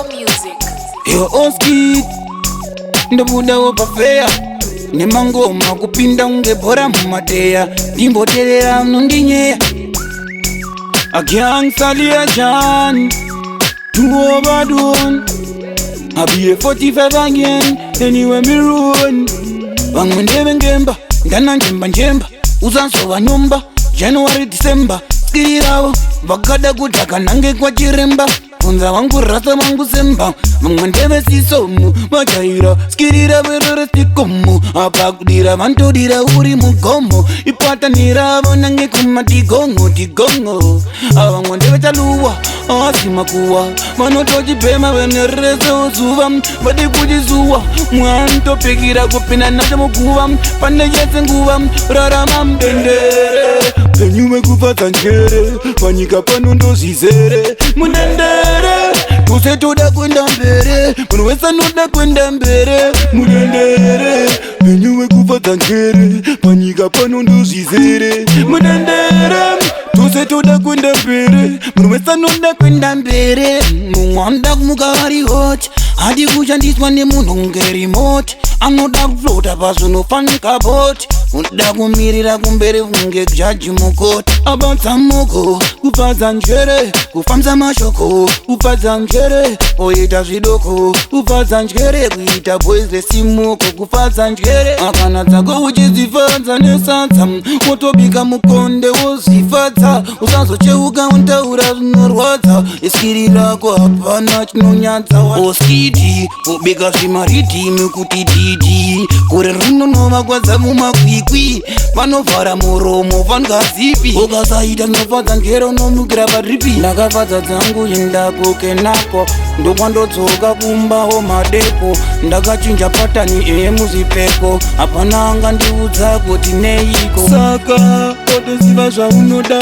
Music. Yo oski ndobuda wopafeya nemangoma kupinda ungebhora mumateya ndimboterera munondinyeya agyansalia jan Dobba Don I'll be a 45 again anywhere me run vamwe ndevengemba ndana njemba uzanso vanomba January December skirirawo vakada kudhaka nange kwa chiremba kunza wangu rasa wangu semba vamwe ndevesisomu vajaira skirira verere stikomu apa kudira vantodira uri mugomo ipatanira vonange kumatigongo tigongo avamwe ndevechaluwa asimakuwa vanotochipema venerese uzuva vade kuchizuwa mwantopikira kupinda nacho muguva pane chese nguva rarama mudendere penyu vekufadza njere panyika pano ndozvizere mudendere tose toda kwenda mbere munhu wese anoda kwenda mbere mudendere penyu vekufadza njere panyika pano ndozvizere mudendere tose toda kwenda mbere munhu wese anoda kwenda mbere mumwe anoda kumuka vari hot hadi kushandiswa nemunhu kunge remote anoda kuflota pazvinofanika bot unoda kumirira kumberi kunge jaji mukoti abatsa moko kufadza njere kufambisa mashoko kufadza njere oita zvidoko kufadza njere kuita boys vesimoko kufadza njere akana dzako uchidzifadza nesadza wotobika mukonde wozifadza usazocheuka untaura zvinorwadza iskiri rako hapana chinonyadza oskiti kubika zvimaridhimi kuti didi kure rinonova mumakwikwi vanovhara muromo vangazipi ukasaita zvinofadza njere unomukira paripi ndakafadza dzangu indakokenako ndokwandodzoka kumbawo madepo ndakachinja patani emuzipeko hapana angandiudza kuti neiko saka otoziva zvaunoda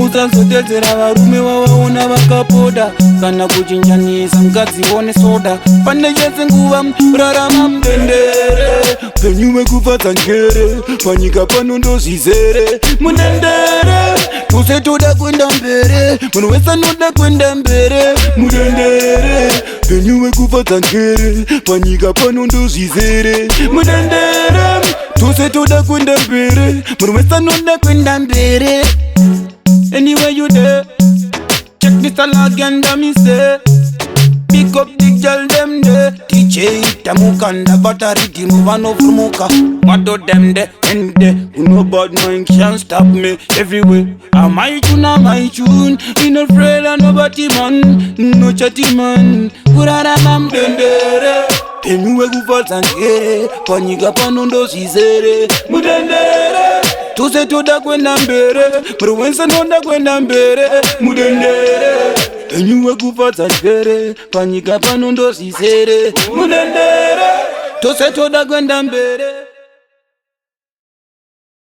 usazotedzera varume wavaona vakapoda kana kuchinjanisa ngadzione soda pane chese nguva rarama mudendere penyu vekufadza njere panyika pano ndozvizere mudendere tose toda kwenda mbere munhu wese anoda kwenda mbere mudendere penyu vekufadza njere panyika pano ndozvizere mudendere tose toda kwenda mbere munhu wese anoda kwenda mbere. Anywhere you there, check this again, me say. Pick up the girl them there. DJ Tamukanda battery team vano frumuka. What do them there and there? No bad mind can't stop me everywhere. My tune, we not afraid of nobody man, no chatty man. Kurara mam dendere. Penyu kufadza njere, panyika pano ndozvizere mudendere. Tose toda kwenda mbere, munhu wese anoda kwenda mbere mudendere. Penyu vekufadza njere, panyika pano ndozvizere mudendere. Tose toda kwenda mbere.